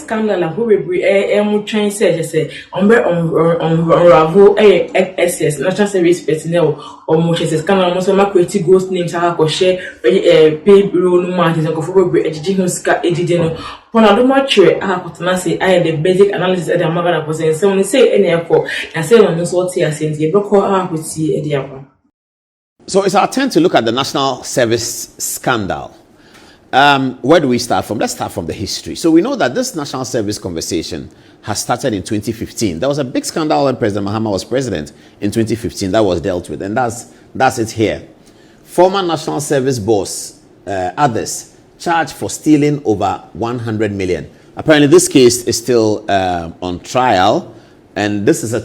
scandal who will be a train say on Ravo SS National Service personnel or motion scandal almost a creative ghost names are share pay rule martins and for education edidino. Ponadoma Tre Akotanasi I the basic analysis at the Magana was saying someone say any airport and say on this what here since the Boko would see at the airport. So it's our turn to look at the national service scandal. Where do we start from? Let's start from the history. So we know that this national service conversation has started in 2015. There was a big scandal when President Mahama was president in 2015 that was dealt with, and that's it here. Former national service boss, others, charged for stealing over 100 million. Apparently this case is still on trial, and this is a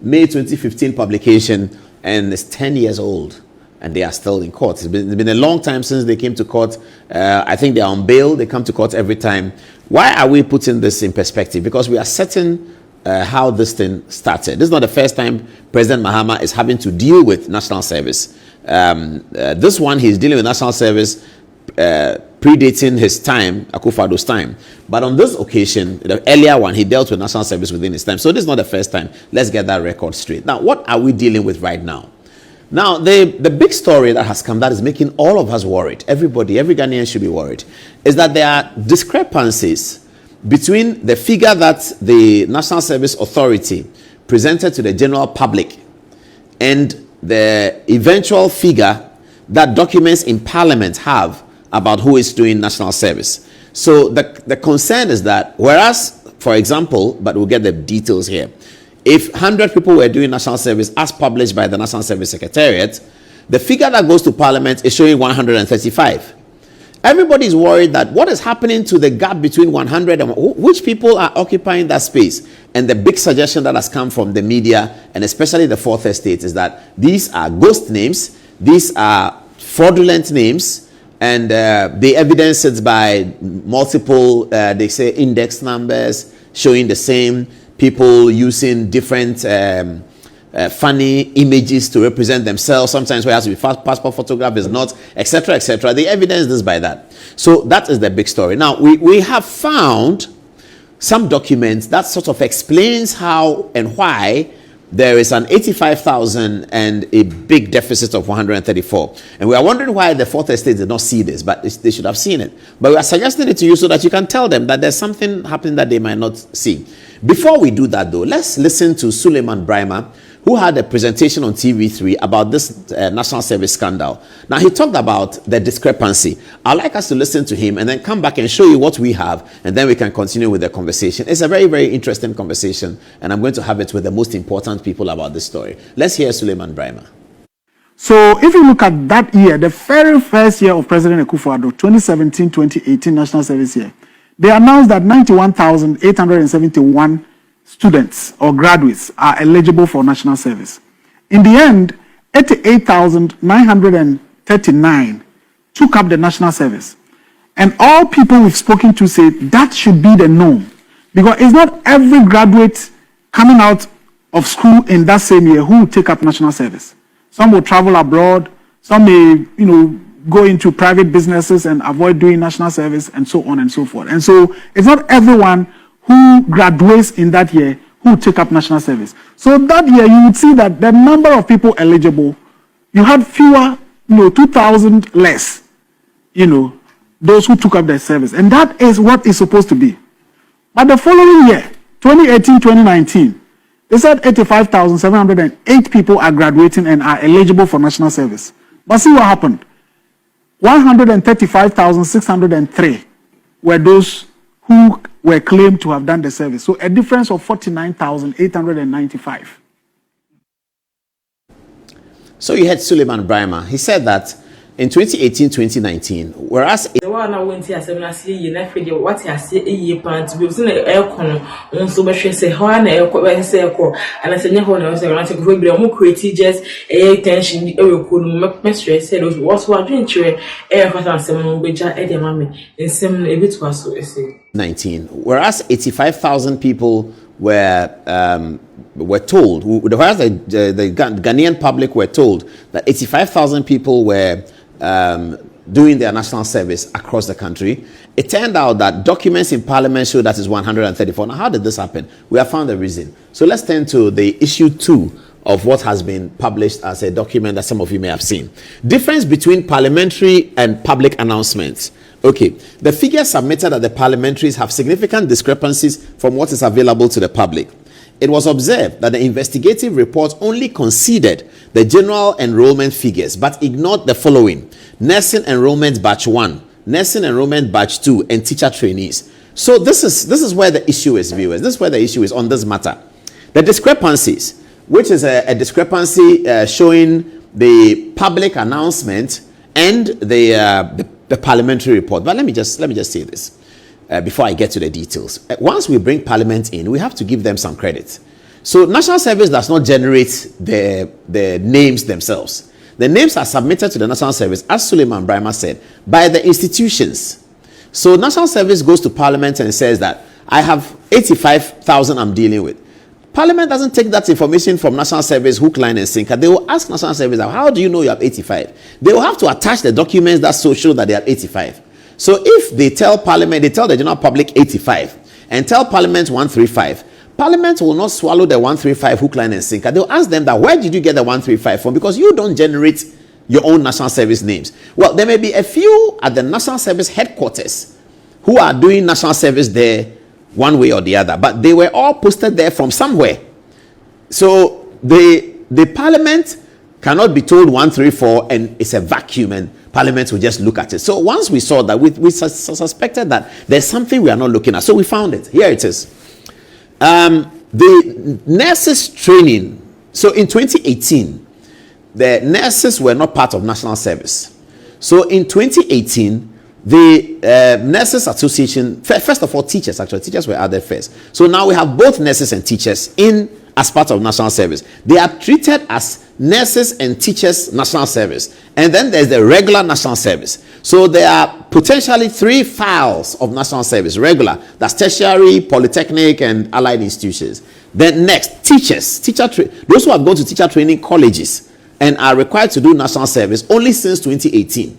May 2015 publication, and it's 10 years old. And they are still in court. It's been a long time since they came to court. I think they are on bail. They come to court every time. Why are we putting this in perspective? Because we are certain how this thing started. This is not the first time President Mahama is having to deal with national service. This one, he's dealing with national service predating his time, Akufo-Addo's time. But on this occasion, the earlier one, he dealt with national service within his time. So this is not the first time. Let's get that record straight. Now, what are we dealing with right now? Now, the big story that has come that is making all of us worried, everybody, every Ghanaian should be worried, is that there are discrepancies between the figure that the National Service Authority presented to the general public and the eventual figure that documents in Parliament have about who is doing national service. So the concern is that, whereas, for example, but we'll get the details here, if 100 people were doing national service as published by the National Service Secretariat, the figure that goes to Parliament is showing 135. Everybody is worried that what is happening to the gap between 100 and which people are occupying that space. And the big suggestion that has come from the media, and especially the Fourth Estate, is that these are ghost names, these are fraudulent names, and they evidence it by multiple, they say, index numbers showing the same, people using different funny images to represent themselves. Sometimes where it has to be passport photograph is not, etc., etc. They evidence this by that. So that is the big story. Now, we have found some documents that sort of explains how and why there is an 85,000 and a big deficit of 134. And we are wondering why the Fourth Estate did not see this, but they should have seen it. But we are suggesting it to you so that you can tell them that there's something happening that they might not see. Before we do that, though, let's listen to Suleiman Brima, who had a presentation on TV3 about this national service scandal. Now, he talked about the discrepancy. I'd like us to listen to him and then come back and show you what we have, and then we can continue with the conversation. It's a very, very interesting conversation, and I'm going to have it with the most important people about this story. Let's hear Suleiman Brima. So, if you look at that year, the very first year of President Akufo-Addo, 2017-2018 National Service year, they announced that 91,871 students or graduates are eligible for national service. In the end, 88,939 took up the national service. And all people we've spoken to say that should be the norm. Because it's not every graduate coming out of school in that same year who will take up national service. Some will travel abroad, some may, go into private businesses and avoid doing national service, and so on and so forth. And so it's not everyone who graduates in that year who take up national service. So that year you would see that the number of people eligible, you had fewer, 2,000 less, those who took up their service. And that is what is supposed to be. But the following year, 2018-2019, they said 85,708 people are graduating and are eligible for national service. But see what happened. 135,603 were those who were claimed to have done the service. So a difference of 49,895. So you had Suleiman Brima. He said that in 2018-2019, whereas the one I went to see you never what I say a year pants, we was in the air corner on so much say how I say and I said, no, I was going to go be more creative, just a tension, a could mistress said, what's what doing to air for some which I had mammy and some a bit was so 19, whereas 85,000 people were told, whereas the Ghanaian public were told that 85,000 people were doing their national service across the country, it turned out that documents in Parliament show that is 134. Now, how did this happen? We have found a reason. So let's turn to the issue 2 of what has been published as a document that some of you may have seen. Difference between parliamentary and public announcements. Okay, the figures submitted at the parliamentaries have significant discrepancies from what is available to the public. It was observed that the investigative report only considered the general enrollment figures but ignored the following: nursing enrollment batch 1, nursing enrollment batch 2, and teacher trainees. So this is where the issue is, viewers. This is where the issue is on this matter. The discrepancies, which is a discrepancy showing the public announcement and the parliamentary report. But let me just say this before I get to the details. Once we bring Parliament in, we have to give them some credit. So National Service does not generate the names themselves. The names are submitted to the National Service, as Suleiman Brahma said, by the institutions. So National Service goes to Parliament and says that I have 85,000 I'm dealing with. Parliament doesn't take that information from National Service, hook, line, and sinker. They will ask National Service, how do you know you have 85? They will have to attach the documents that show that they have 85. So if they tell Parliament, they tell the general public 85, and tell Parliament 135, Parliament will not swallow the 135 hook, line, and sinker. They'll ask them that, where did you get the 135 from? Because you don't generate your own National Service names. Well, there may be a few at the National Service headquarters who are doing National Service there one way or the other, but they were all posted there from somewhere. So the Parliament cannot be told 134 and it's a vacuum and Parliament will just look at it. So once we saw that, we suspected that there's something we are not looking at. So we found it. Here it is. The nurses training. So in 2018, the nurses were not part of National Service. So in 2018, the Nurses Association, first of all, teachers were added first. So now we have both nurses and teachers as part of National Service. They are treated as nurses and teachers National Service. And then there's the regular National Service. So there are potentially 3 files of National Service. Regular, that's tertiary, polytechnic, and allied institutions. Then next, teachers. Those who have gone to teacher training colleges and are required to do National Service only since 2018.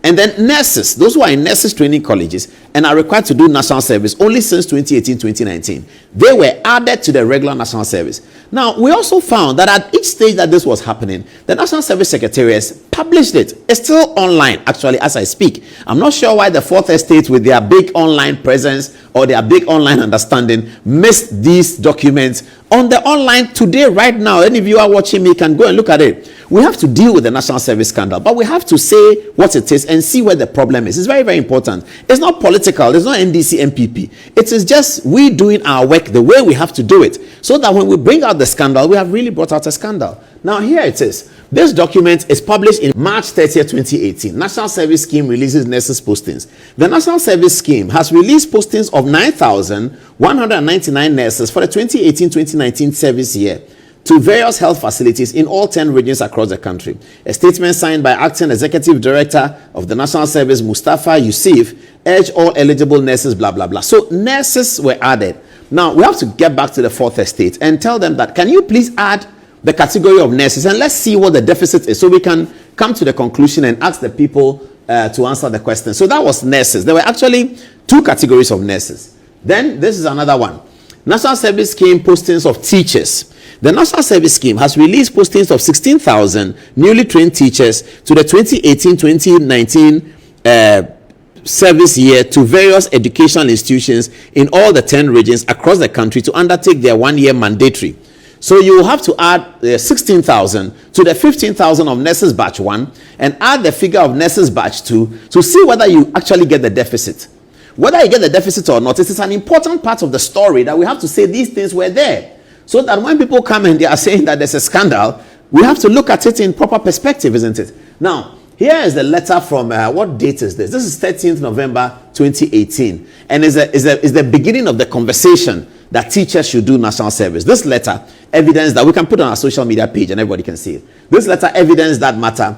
And then nurses, those who are in nurses training colleges and are required to do National Service only since 2018-2019. They were added to the regular National Service. Now, we also found that at each stage that this was happening, the National Service Secretariats published it. It's still online, actually, as I speak. I'm not sure why the Fourth Estate, with their big online presence or their big online understanding, missed these documents on the online today, right now. Any of you are watching me can go and look at it. We have to deal with the National Service scandal, but we have to say what it is and see where the problem is. It's very, very important. It's not political. It's not NDC, MPP. It is just we doing our work the way we have to do it, so that when we bring out the scandal, we have really brought out a scandal. Now, here it is. This document is published in March 30, 2018. National Service Scheme releases nurses postings. The National Service Scheme has released postings of 9,199 nurses for the 2018-2019 service year to various health facilities in all 10 regions across the country. A statement signed by Acting Executive Director of the National Service, Mustafa Yusuf, urged all eligible nurses, blah, blah, blah. So nurses were added. Now, we have to get back to the Fourth Estate and tell them that, can you please add the category of nurses and let's see what the deficit is so we can come to the conclusion and ask the people to answer the question. So that was nurses. There were actually 2 categories of nurses. Then this is another one. National Service Scheme postings of teachers. The National Service Scheme has released postings of 16,000 newly trained teachers to the 2018-2019 service year to various educational institutions in all the 10 regions across the country to undertake their 1-year mandatory. So you will have to add 16,000 to the 15,000 of nurses batch 1 and add the figure of nurses batch 2 to see whether you actually get the deficit. Whether you get the deficit or not, it is an important part of the story that we have to say these things were there. So that when people come and they are saying that there's a scandal, we have to look at it in proper perspective, isn't it? Now, here is the letter from, what date is this? This is 13th November 2018. And is the beginning of the conversation that teachers should do National Service. This letter evidence that we can put on our social media page and everybody can see it. This letter evidence that matter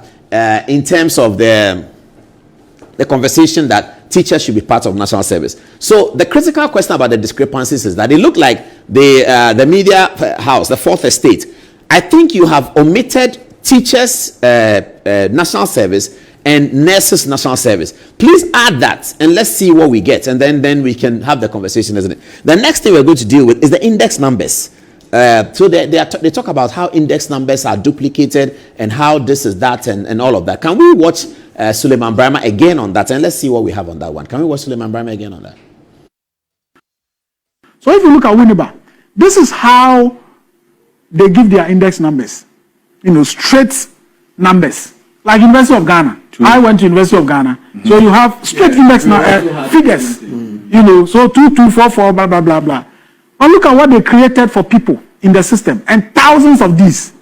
in terms of the conversation that teachers should be part of National Service. So the critical question about the discrepancies is that it looked like the media house, the Fourth Estate, I think you have omitted teachers National Service and nurses national service. Please add that and let's see what we get, and then we can have the conversation, isn't it? The next thing we're going to deal with is the index numbers. So they talk about how index numbers are duplicated and how this is that and all of that. Can we watch Suleiman Brahma again on that, and let's see what we have on that one? Can we watch Suleiman Brahma again on that? So if you look at Winneba, this is how they give their index numbers. Straight numbers. Like University of Ghana. True. I went to University of Ghana. Mm-hmm. So you have straight index figures. Mm-hmm. So 2244, blah, blah, blah, blah. But look at what they created for people in the system. And thousands of these.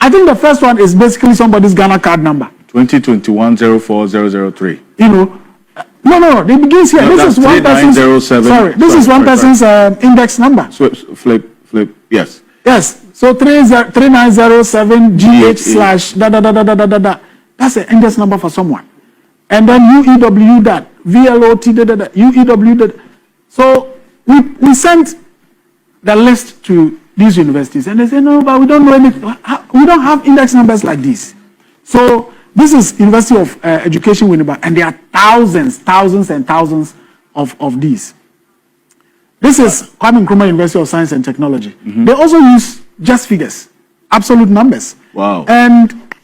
I think the first one is basically somebody's Ghana card number. 2021-04-003. No. They begins here. No, this is one person's. Sorry, this is one person's index number. So flip. Yes. Yes. So 3907 GH slash da da da da da da da. That's the index number for someone. And then UEW that VLOT da da da UEW that. So we sent the list to these universities, and they say no, but we don't know anything. We don't have index numbers like this. So this is University of Education Winneba, and there are thousands and thousands of these. This is Kwame Nkrumah University of Science and Technology. Mm-hmm. They also use just figures, absolute numbers. Wow. And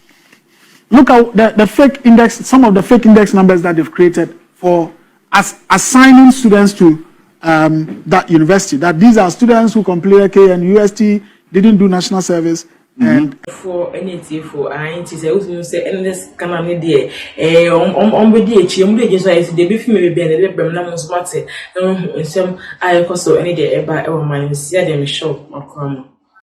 look at the fake index, some of the fake index numbers that they've created for assigning students to that university. That these are students who completed K and UST, didn't do national service. And for NET for INT, I also say NSS can only there. On the day, just I the beef may be a little bit smart. Some I also any day by our mind, see them show or come.